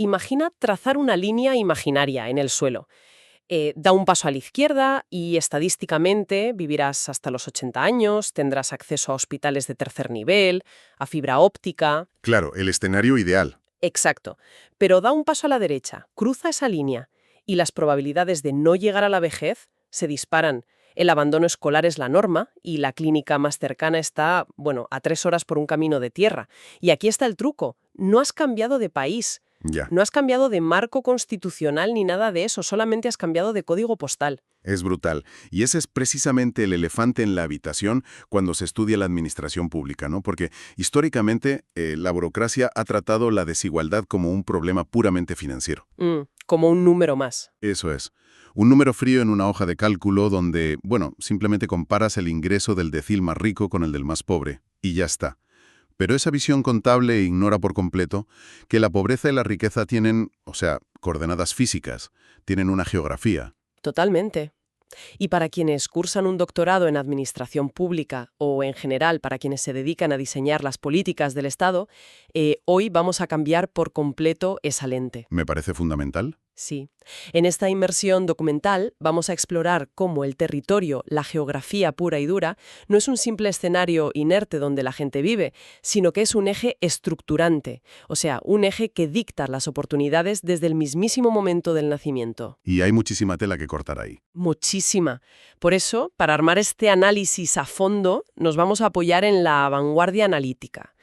Imagina trazar una línea imaginaria en el suelo. Da un paso a la izquierda y estadísticamente vivirás hasta los 80 años, tendrás acceso a hospitales de tercer nivel, a fibra óptica. Claro, el escenario ideal. Exacto. Pero da un paso a la derecha, cruza esa línea y las probabilidades de no llegar a la vejez se disparan. El abandono escolar es la norma y la clínica más cercana está, bueno, a 3 horas por un camino de tierra. Y aquí está el truco. No has cambiado de país. Ya, No has cambiado de marco constitucional ni nada de eso, solamente has cambiado de código postal. es brutal. Y ese es precisamente el elefante en la habitación cuando se estudia la administración pública, ¿no? Porque históricamente la burocracia ha tratado la desigualdad como un problema puramente financiero. Como un número más. Eso es. Un número frío en una hoja de cálculo donde, bueno, simplemente comparas el ingreso del decil más rico con el del más pobre. Y ya está. Pero esa visión contable ignora por completo que la pobreza y la riqueza tienen, o sea, coordenadas físicas, tienen una geografía. Totalmente. Y para quienes cursan un doctorado en administración pública o en general para quienes se dedican a diseñar las políticas del Estado, hoy vamos a cambiar por completo esa lente. Me parece fundamental. Sí. En esta inmersión documental vamos a explorar cómo el territorio, la geografía pura y dura, no es un simple escenario inerte donde la gente vive, sino que es un eje estructurante, o sea, un eje que dicta las oportunidades desde el mismísimo momento del nacimiento. Y hay muchísima tela que cortar ahí. Muchísima. Por eso, para armar este análisis a fondo, nos vamos a apoyar en la vanguardia analítica.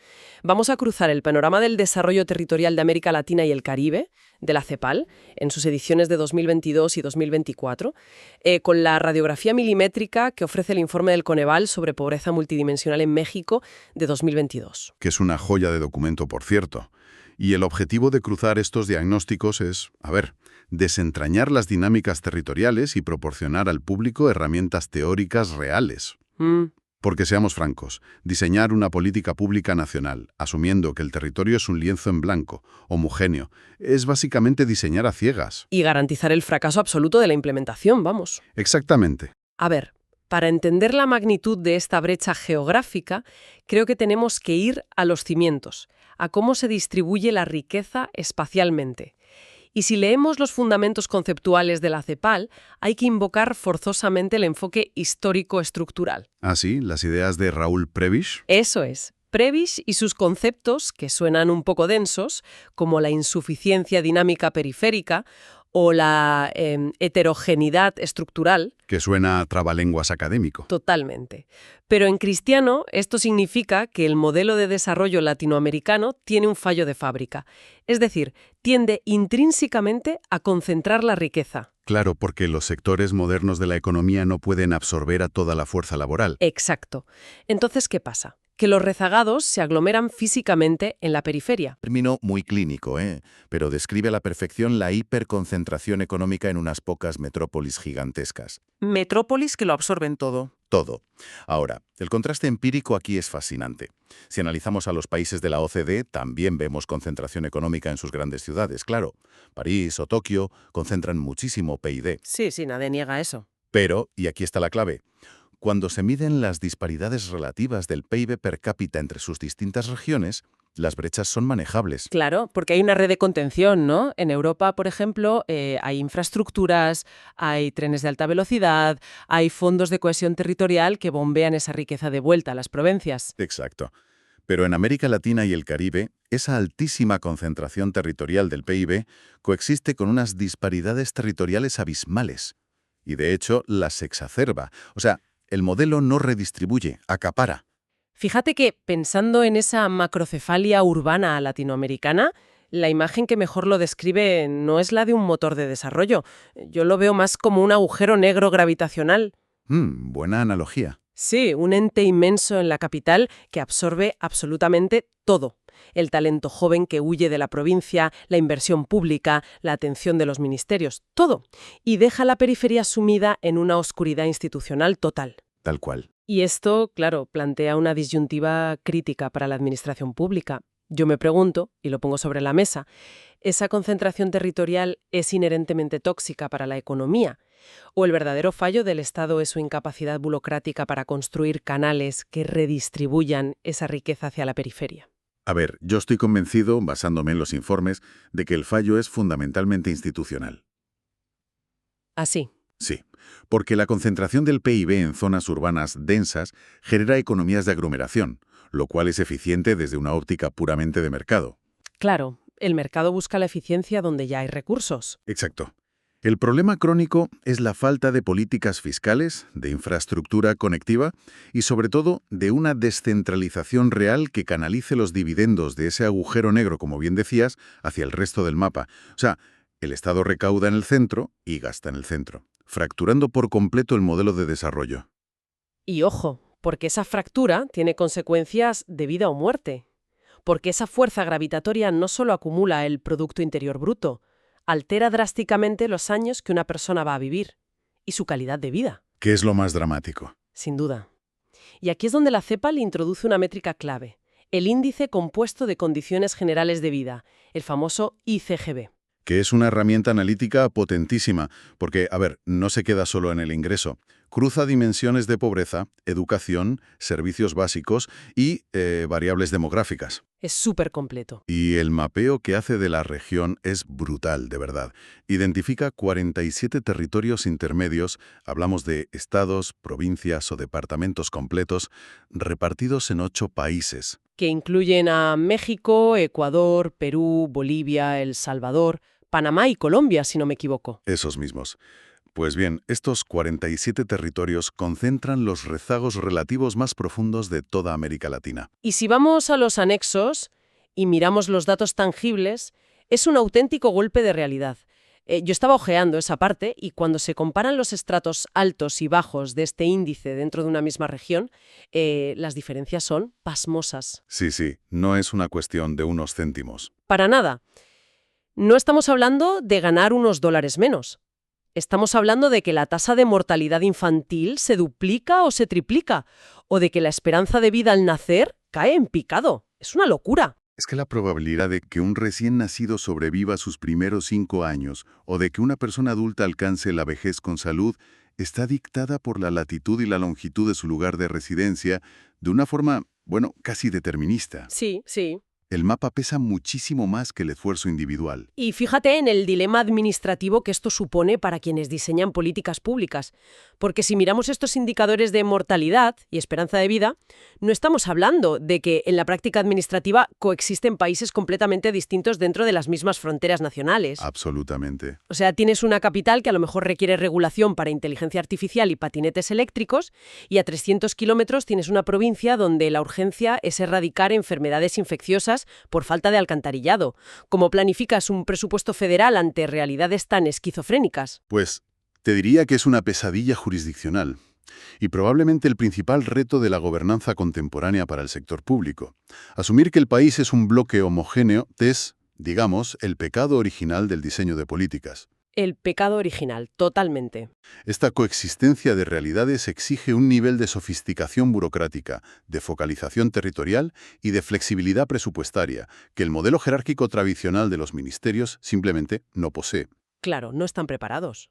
Vamos a cruzar el panorama del desarrollo territorial de América Latina y el Caribe, de la CEPAL, en sus ediciones de 2022 y 2024, con la radiografía milimétrica que ofrece el informe del Coneval sobre pobreza multidimensional en México de 2022. Que es una joya de documento, por cierto. Y el objetivo de cruzar estos diagnósticos es, desentrañar las dinámicas territoriales y proporcionar al público herramientas teóricas reales. Porque seamos francos, diseñar una política pública nacional, asumiendo que el territorio es un lienzo en blanco, homogéneo, es básicamente diseñar a ciegas. Y garantizar el fracaso absoluto de la implementación, vamos. Exactamente. A ver, para entender la magnitud de esta brecha geográfica, creo que tenemos que ir a los cimientos, a cómo se distribuye la riqueza espacialmente. Y si leemos los fundamentos conceptuales de la CEPAL, hay que invocar forzosamente el enfoque histórico-estructural. ¿Ah, sí? ¿Las ideas de Raúl Prebisch? Eso es. Prebisch y sus conceptos, que suenan un poco densos, como la insuficiencia dinámica periférica o la heterogeneidad estructural. Que suena a trabalenguas académico. Totalmente. Pero en cristiano esto significa que el modelo de desarrollo latinoamericano tiene un fallo de fábrica. Es decir, tiende intrínsecamente a concentrar la riqueza. Claro, porque los sectores modernos de la economía no pueden absorber a toda la fuerza laboral. Exacto. Entonces, ¿qué pasa? Que los rezagados se aglomeran físicamente en la periferia. Término muy clínico, pero describe a la perfección la hiperconcentración económica en unas pocas metrópolis gigantescas. Metrópolis que lo absorben todo. Todo. Ahora, el contraste empírico aquí es fascinante. Si analizamos a los países de la OCDE, también vemos concentración económica en sus grandes ciudades, claro. París o Tokio concentran muchísimo PIB. Sí, nadie niega eso. Pero, y aquí está la clave, cuando se miden las disparidades relativas del PIB per cápita entre sus distintas regiones, las brechas son manejables. Claro, porque hay una red de contención, ¿no? En Europa, por ejemplo, hay infraestructuras, hay trenes de alta velocidad, hay fondos de cohesión territorial que bombean esa riqueza de vuelta a las provincias. Exacto. Pero en América Latina y el Caribe, esa altísima concentración territorial del PIB coexiste con unas disparidades territoriales abismales. Y de hecho, las exacerba. O sea, el modelo no redistribuye, acapara. Fíjate que, pensando en esa macrocefalia urbana latinoamericana, la imagen que mejor lo describe no es la de un motor de desarrollo. Yo lo veo más como un agujero negro gravitacional. Buena analogía. Sí, un ente inmenso en la capital que absorbe absolutamente todo. El talento joven que huye de la provincia, la inversión pública, la atención de los ministerios, todo. Y deja la periferia sumida en una oscuridad institucional total. Tal cual. Y esto, claro, plantea una disyuntiva crítica para la administración pública. Yo me pregunto, y lo pongo sobre la mesa, ¿esa concentración territorial es inherentemente tóxica para la economía? ¿O el verdadero fallo del Estado es su incapacidad burocrática para construir canales que redistribuyan esa riqueza hacia la periferia? A ver, yo estoy convencido, basándome en los informes, de que el fallo es fundamentalmente institucional. Así. Sí, porque la concentración del PIB en zonas urbanas densas genera economías de aglomeración, lo cual es eficiente desde una óptica puramente de mercado. Claro, el mercado busca la eficiencia donde ya hay recursos. Exacto. El problema crónico es la falta de políticas fiscales, de infraestructura conectiva y, sobre todo, de una descentralización real que canalice los dividendos de ese agujero negro, como bien decías, hacia el resto del mapa. O sea, el Estado recauda en el centro y gasta en el centro, fracturando por completo el modelo de desarrollo. Y ojo, porque esa fractura tiene consecuencias de vida o muerte. Porque esa fuerza gravitatoria no solo acumula el Producto Interior Bruto, altera drásticamente los años que una persona va a vivir y su calidad de vida. ¿Qué es lo más dramático? Sin duda. Y aquí es donde la CEPAL introduce una métrica clave, el Índice Compuesto de Condiciones Generales de Vida, el famoso ICGB. Que es una herramienta analítica potentísima, porque, a ver, no se queda solo en el ingreso. Cruza dimensiones de pobreza, educación, servicios básicos y variables demográficas. Es súper completo. Y el mapeo que hace de la región es brutal, de verdad. Identifica 47 territorios intermedios, hablamos de estados, provincias o departamentos completos, repartidos en 8 países. Que incluyen a México, Ecuador, Perú, Bolivia, El Salvador, Panamá y Colombia, si no me equivoco. Esos mismos. Pues bien, estos 47 territorios concentran los rezagos relativos más profundos de toda América Latina. Y si vamos a los anexos y miramos los datos tangibles, es un auténtico golpe de realidad. Yo estaba hojeando esa parte y cuando se comparan los estratos altos y bajos de este índice dentro de una misma región, las diferencias son pasmosas. Sí, no es una cuestión de unos céntimos. Para nada. No estamos hablando de ganar unos dólares menos. Estamos hablando de que la tasa de mortalidad infantil se duplica o se triplica, o de que la esperanza de vida al nacer cae en picado. Es una locura. Es que la probabilidad de que un recién nacido sobreviva sus primeros 5 años o de que una persona adulta alcance la vejez con salud está dictada por la latitud y la longitud de su lugar de residencia de una forma, bueno, casi determinista. Sí. El mapa pesa muchísimo más que el esfuerzo individual. Y fíjate en el dilema administrativo que esto supone para quienes diseñan políticas públicas. Porque si miramos estos indicadores de mortalidad y esperanza de vida, no estamos hablando de que en la práctica administrativa coexisten países completamente distintos dentro de las mismas fronteras nacionales. Absolutamente. O sea, tienes una capital que a lo mejor requiere regulación para inteligencia artificial y patinetes eléctricos, y a 300 kilómetros tienes una provincia donde la urgencia es erradicar enfermedades infecciosas por falta de alcantarillado. ¿Cómo planificas un presupuesto federal ante realidades tan esquizofrénicas? Pues te diría que es una pesadilla jurisdiccional y probablemente el principal reto de la gobernanza contemporánea para el sector público. Asumir que el país es un bloque homogéneo es, digamos, el pecado original del diseño de políticas. El pecado original, totalmente. Esta coexistencia de realidades exige un nivel de sofisticación burocrática, de focalización territorial y de flexibilidad presupuestaria que el modelo jerárquico tradicional de los ministerios simplemente no posee. Claro, no están preparados.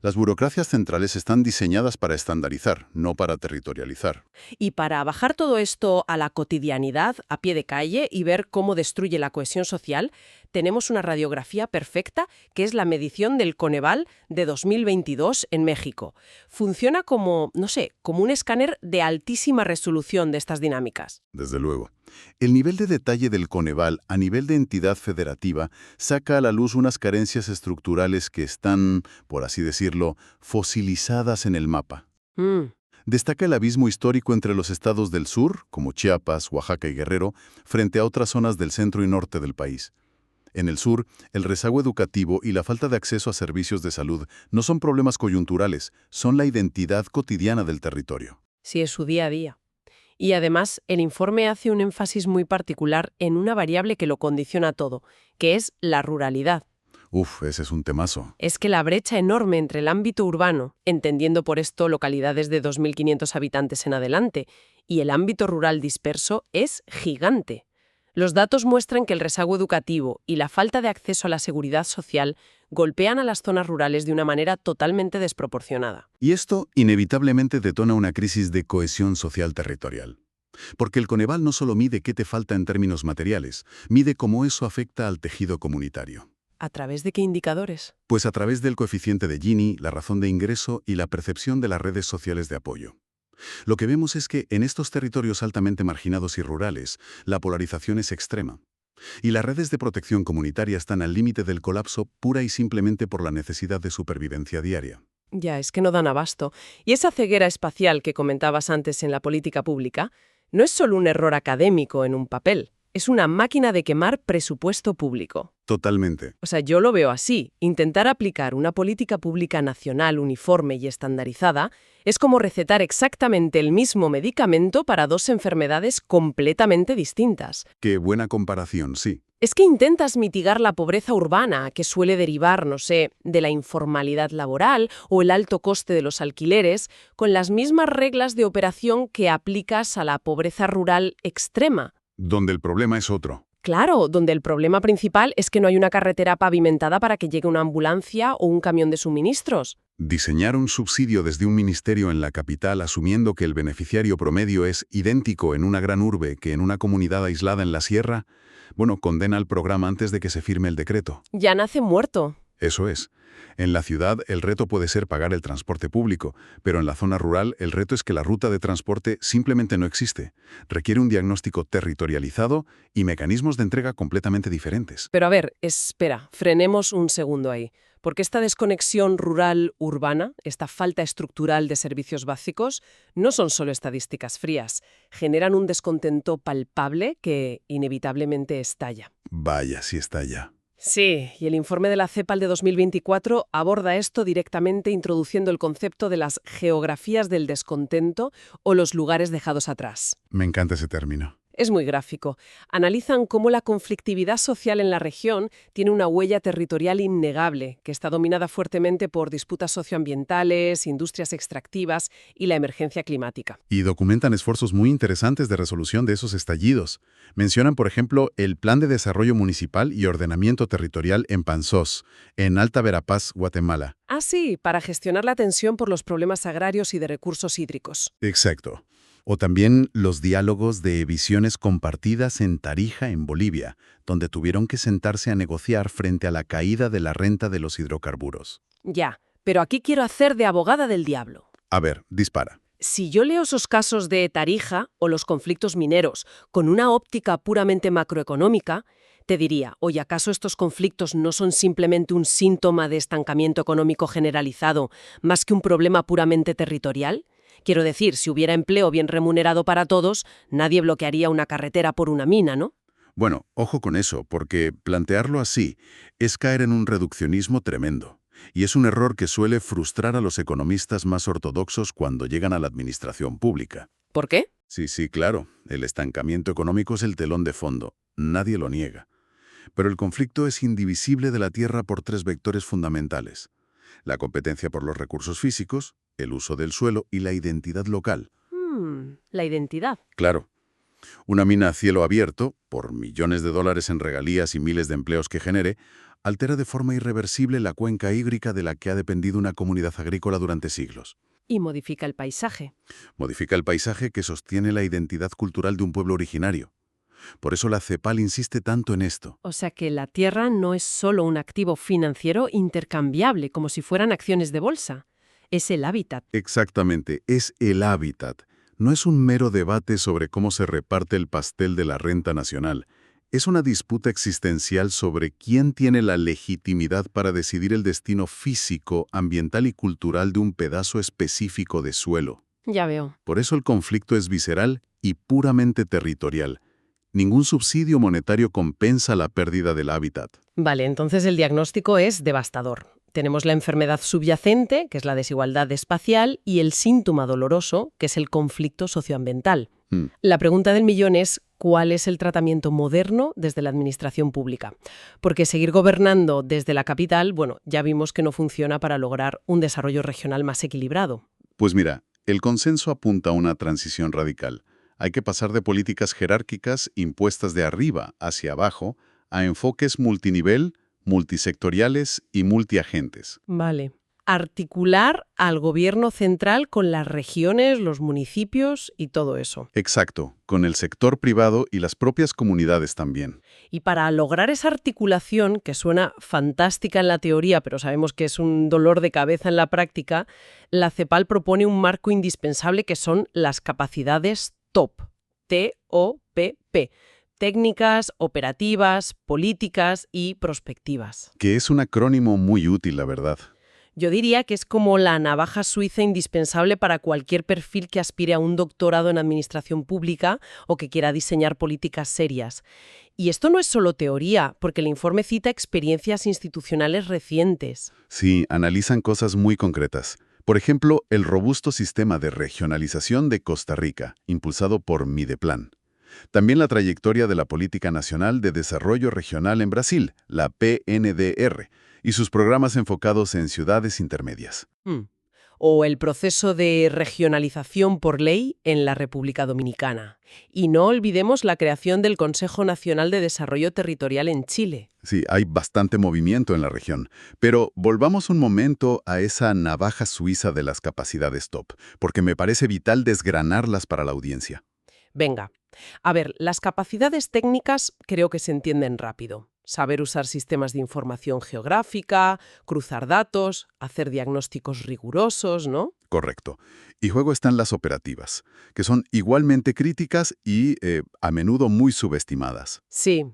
Las burocracias centrales están diseñadas para estandarizar, no para territorializar. Y para bajar todo esto a la cotidianidad, a pie de calle, y ver cómo destruye la cohesión social, tenemos una radiografía perfecta que es la medición del Coneval de 2022 en México. Funciona como, no sé, como un escáner de altísima resolución de estas dinámicas. Desde luego. El nivel de detalle del Coneval a nivel de entidad federativa saca a la luz unas carencias estructurales que están, por así decirlo, fosilizadas en el mapa. Destaca el abismo histórico entre los estados del sur, como Chiapas, Oaxaca y Guerrero, frente a otras zonas del centro y norte del país. En el sur, el rezago educativo y la falta de acceso a servicios de salud no son problemas coyunturales, son la identidad cotidiana del territorio. Sí, es su día a día. Y además, el informe hace un énfasis muy particular en una variable que lo condiciona todo, que es la ruralidad. Ese es un temazo. Es que la brecha enorme entre el ámbito urbano, entendiendo por esto localidades de 2.500 habitantes en adelante, y el ámbito rural disperso es gigante. Los datos muestran que el rezago educativo y la falta de acceso a la seguridad social golpean a las zonas rurales de una manera totalmente desproporcionada. Y esto inevitablemente detona una crisis de cohesión social territorial. Porque el Coneval no solo mide qué te falta en términos materiales, mide cómo eso afecta al tejido comunitario. ¿A través de qué indicadores? Pues a través del coeficiente de Gini, la razón de ingreso y la percepción de las redes sociales de apoyo. Lo que vemos es que en estos territorios altamente marginados y rurales, la polarización es extrema. Y las redes de protección comunitaria están al límite del colapso pura y simplemente por la necesidad de supervivencia diaria. Ya, es que no dan abasto. Y esa ceguera espacial que comentabas antes en la política pública no es solo un error académico en un papel, es una máquina de quemar presupuesto público. Totalmente. O sea, yo lo veo así. Intentar aplicar una política pública nacional uniforme y estandarizada es como recetar exactamente el mismo medicamento para dos enfermedades completamente distintas. Qué buena comparación, sí. Es que intentas mitigar la pobreza urbana, que suele derivar, no sé, de la informalidad laboral o el alto coste de los alquileres, con las mismas reglas de operación que aplicas a la pobreza rural extrema. Donde el problema es otro. Claro, donde el problema principal es que no hay una carretera pavimentada para que llegue una ambulancia o un camión de suministros. Diseñar un subsidio desde un ministerio en la capital asumiendo que el beneficiario promedio es idéntico en una gran urbe que en una comunidad aislada en la sierra, condena al programa antes de que se firme el decreto. Ya nace muerto. Eso es. En la ciudad el reto puede ser pagar el transporte público, pero en la zona rural el reto es que la ruta de transporte simplemente no existe. Requiere un diagnóstico territorializado y mecanismos de entrega completamente diferentes. Pero a ver, espera, frenemos un segundo ahí. Porque esta desconexión rural-urbana, esta falta estructural de servicios básicos, no son solo estadísticas frías. Generan un descontento palpable que inevitablemente estalla. Vaya, sí estalla. Sí, y el informe de la CEPAL de 2024 aborda esto directamente introduciendo el concepto de las geografías del descontento o los lugares dejados atrás. Me encanta ese término. Es muy gráfico. Analizan cómo la conflictividad social en la región tiene una huella territorial innegable, que está dominada fuertemente por disputas socioambientales, industrias extractivas y la emergencia climática. Y documentan esfuerzos muy interesantes de resolución de esos estallidos. Mencionan, por ejemplo, el Plan de Desarrollo Municipal y Ordenamiento Territorial en Panzós, en Alta Verapaz, Guatemala. Ah, sí, para gestionar la tensión por los problemas agrarios y de recursos hídricos. Exacto. O también los diálogos de visiones compartidas en Tarija, en Bolivia, donde tuvieron que sentarse a negociar frente a la caída de la renta de los hidrocarburos. Ya, pero aquí quiero hacer de abogada del diablo. A ver, dispara. Si yo leo esos casos de Tarija o los conflictos mineros con una óptica puramente macroeconómica, te diría, oye, ¿acaso estos conflictos no son simplemente un síntoma de estancamiento económico generalizado más que un problema puramente territorial? Quiero decir, si hubiera empleo bien remunerado para todos, nadie bloquearía una carretera por una mina, ¿no? Bueno, ojo con eso, porque plantearlo así es caer en un reduccionismo tremendo. Y es un error que suele frustrar a los economistas más ortodoxos cuando llegan a la administración pública. ¿Por qué? Sí, claro. El estancamiento económico es el telón de fondo. Nadie lo niega. Pero el conflicto es indivisible de la tierra por tres vectores fundamentales: la competencia por los recursos físicos, el uso del suelo y la identidad local. La identidad. Claro. Una mina a cielo abierto, por millones de dólares en regalías y miles de empleos que genere, altera de forma irreversible la cuenca hídrica de la que ha dependido una comunidad agrícola durante siglos. Y modifica el paisaje. Modifica el paisaje que sostiene la identidad cultural de un pueblo originario. Por eso la CEPAL insiste tanto en esto. O sea que la tierra no es solo un activo financiero intercambiable, como si fueran acciones de bolsa. Es el hábitat. Exactamente, es el hábitat. No es un mero debate sobre cómo se reparte el pastel de la renta nacional. Es una disputa existencial sobre quién tiene la legitimidad para decidir el destino físico, ambiental y cultural de un pedazo específico de suelo. Ya veo. Por eso el conflicto es visceral y puramente territorial. Ningún subsidio monetario compensa la pérdida del hábitat. Vale, entonces el diagnóstico es devastador. Tenemos la enfermedad subyacente, que es la desigualdad espacial, y el síntoma doloroso, que es el conflicto socioambiental. La pregunta del millón es, ¿cuál es el tratamiento moderno desde la administración pública? Porque seguir gobernando desde la capital, ya vimos que no funciona para lograr un desarrollo regional más equilibrado. Pues mira, el consenso apunta a una transición radical. Hay que pasar de políticas jerárquicas impuestas de arriba hacia abajo a enfoques multinivel, multisectoriales y multiagentes. Vale. articular al gobierno central con las regiones, los municipios y todo eso. Exacto, con el sector privado y las propias comunidades también. Y para lograr esa articulación, que suena fantástica en la teoría, pero sabemos que es un dolor de cabeza en la práctica, la CEPAL propone un marco indispensable que son las capacidades TOP, T-O-P-P, técnicas, operativas, políticas y prospectivas. Que es un acrónimo muy útil, la verdad. Yo diría que es como la navaja suiza indispensable para cualquier perfil que aspire a un doctorado en administración pública o que quiera diseñar políticas serias. Y esto no es solo teoría, porque el informe cita experiencias institucionales recientes. Sí, analizan cosas muy concretas. Por ejemplo, el robusto sistema de regionalización de Costa Rica, impulsado por Mideplan. También la trayectoria de la Política Nacional de Desarrollo Regional en Brasil, la PNDR, y sus programas enfocados en ciudades intermedias. O el proceso de regionalización por ley en la República Dominicana. Y no olvidemos la creación del Consejo Nacional de Desarrollo Territorial en Chile. Sí, hay bastante movimiento en la región. Pero volvamos un momento a esa navaja suiza de las capacidades TOP, porque me parece vital desgranarlas para la audiencia. Venga. A ver, las capacidades técnicas creo que se entienden rápido. Saber usar sistemas de información geográfica, cruzar datos, hacer diagnósticos rigurosos, ¿no? Correcto. Y luego están las operativas, que son igualmente críticas y a menudo muy subestimadas. Sí,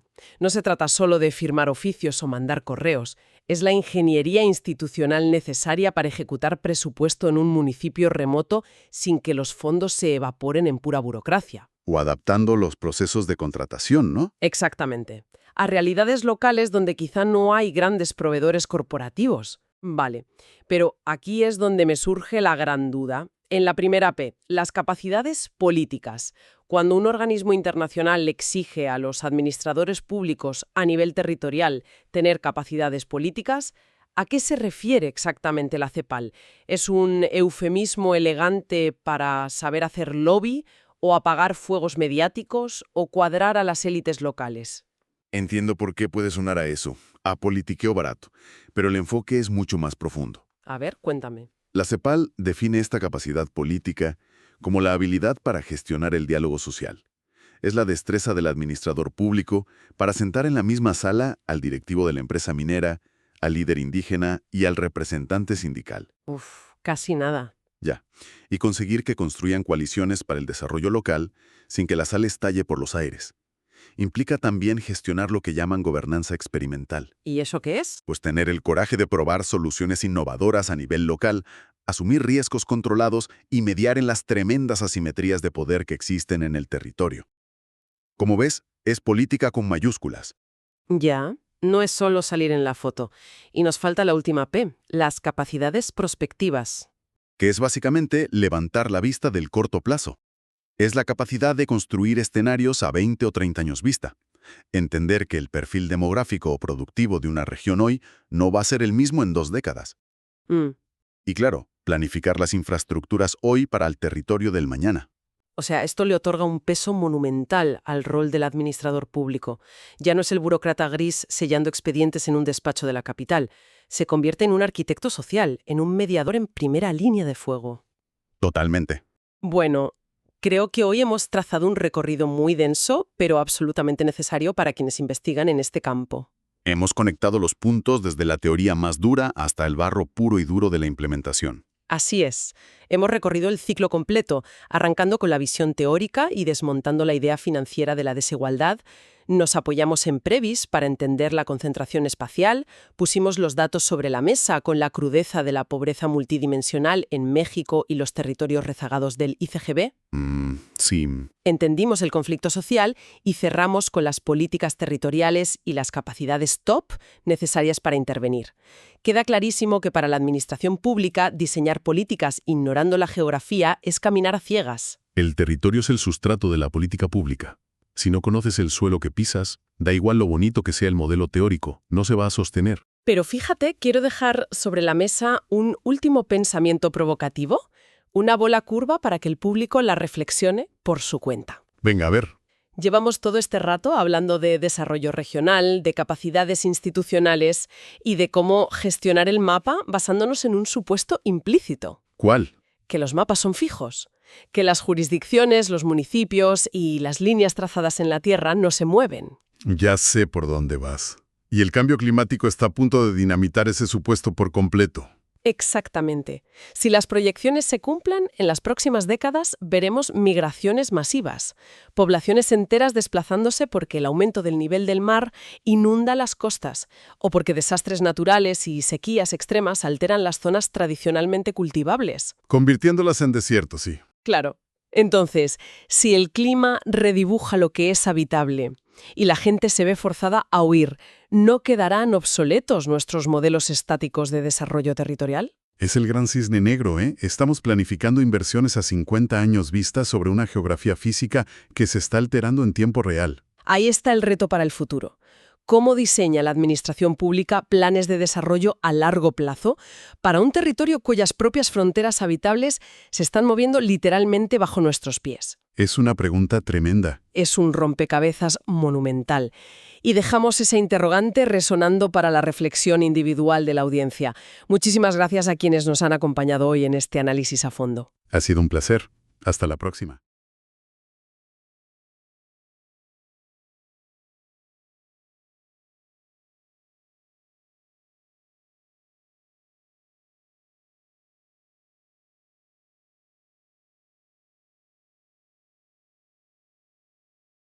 no se trata solo de firmar oficios o mandar correos. Es la ingeniería institucional necesaria para ejecutar presupuesto en un municipio remoto sin que los fondos se evaporen en pura burocracia. O adaptando los procesos de contratación, ¿no? Exactamente. A realidades locales donde quizá no hay grandes proveedores corporativos. Vale, pero aquí es donde me surge la gran duda. En la primera P, las capacidades políticas. Cuando un organismo internacional le exige a los administradores públicos a nivel territorial tener capacidades políticas, ¿a qué se refiere exactamente la CEPAL? ¿Es un eufemismo elegante para saber hacer lobby o apagar fuegos mediáticos o cuadrar a las élites locales? Entiendo por qué puede sonar a eso, a politiqueo barato, pero el enfoque es mucho más profundo. A ver, cuéntame. La CEPAL define esta capacidad política como la habilidad para gestionar el diálogo social. Es la destreza del administrador público para sentar en la misma sala al directivo de la empresa minera, al líder indígena y al representante sindical. Casi nada. Ya. Y conseguir que construyan coaliciones para el desarrollo local sin que la sala estalle por los aires. Implica también gestionar lo que llaman gobernanza experimental. ¿Y eso qué es? Pues tener el coraje de probar soluciones innovadoras a nivel local, asumir riesgos controlados y mediar en las tremendas asimetrías de poder que existen en el territorio. Como ves, es política con mayúsculas. Ya, no es solo salir en la foto. Y nos falta la última P, las capacidades prospectivas. Que es básicamente levantar la vista del corto plazo. Es la capacidad de construir escenarios a 20 o 30 años vista. Entender que el perfil demográfico o productivo de una región hoy no va a ser el mismo en 2 décadas. Y claro, planificar las infraestructuras hoy para el territorio del mañana. O sea, esto le otorga un peso monumental al rol del administrador público. Ya no es el burócrata gris sellando expedientes en un despacho de la capital. Se convierte en un arquitecto social, en un mediador en primera línea de fuego. Totalmente. Bueno, creo que hoy hemos trazado un recorrido muy denso, pero absolutamente necesario para quienes investigan en este campo. Hemos conectado los puntos desde la teoría más dura hasta el barro puro y duro de la implementación. Así es. Hemos recorrido el ciclo completo, arrancando con la visión teórica y desmontando la idea financiera de la desigualdad. Nos apoyamos en Previs para entender la concentración espacial, pusimos los datos sobre la mesa con la crudeza de la pobreza multidimensional en México y los territorios rezagados del ICGB. Sí. Entendimos el conflicto social y cerramos con las políticas territoriales y las capacidades TOP necesarias para intervenir. Queda clarísimo que para la administración pública diseñar políticas ignorando la geografía es caminar a ciegas. El territorio es el sustrato de la política pública. Si no conoces el suelo que pisas, da igual lo bonito que sea el modelo teórico, no se va a sostener. Pero fíjate, quiero dejar sobre la mesa un último pensamiento provocativo, una bola curva para que el público la reflexione por su cuenta. Venga, a ver. Llevamos todo este rato hablando de desarrollo regional, de capacidades institucionales y de cómo gestionar el mapa basándonos en un supuesto implícito. ¿Cuál? Que los mapas son fijos, que las jurisdicciones, los municipios y las líneas trazadas en la Tierra no se mueven. Ya sé por dónde vas. Y el cambio climático está a punto de dinamitar ese supuesto por completo. Exactamente. Si las proyecciones se cumplen, en las próximas décadas veremos migraciones masivas, poblaciones enteras desplazándose porque el aumento del nivel del mar inunda las costas o porque desastres naturales y sequías extremas alteran las zonas tradicionalmente cultivables. Convirtiéndolas en desierto, sí. Claro. Entonces, si el clima redibuja lo que es habitable y la gente se ve forzada a huir, ¿no quedarán obsoletos nuestros modelos estáticos de desarrollo territorial? Es el gran cisne negro, ¿eh? Estamos planificando inversiones a 50 años vista sobre una geografía física que se está alterando en tiempo real. Ahí está el reto para el futuro. ¿Cómo diseña la administración pública planes de desarrollo a largo plazo para un territorio cuyas propias fronteras habitables se están moviendo literalmente bajo nuestros pies? Es una pregunta tremenda. Es un rompecabezas monumental. Y dejamos ese interrogante resonando para la reflexión individual de la audiencia. Muchísimas gracias a quienes nos han acompañado hoy en este análisis a fondo. Ha sido un placer. Hasta la próxima.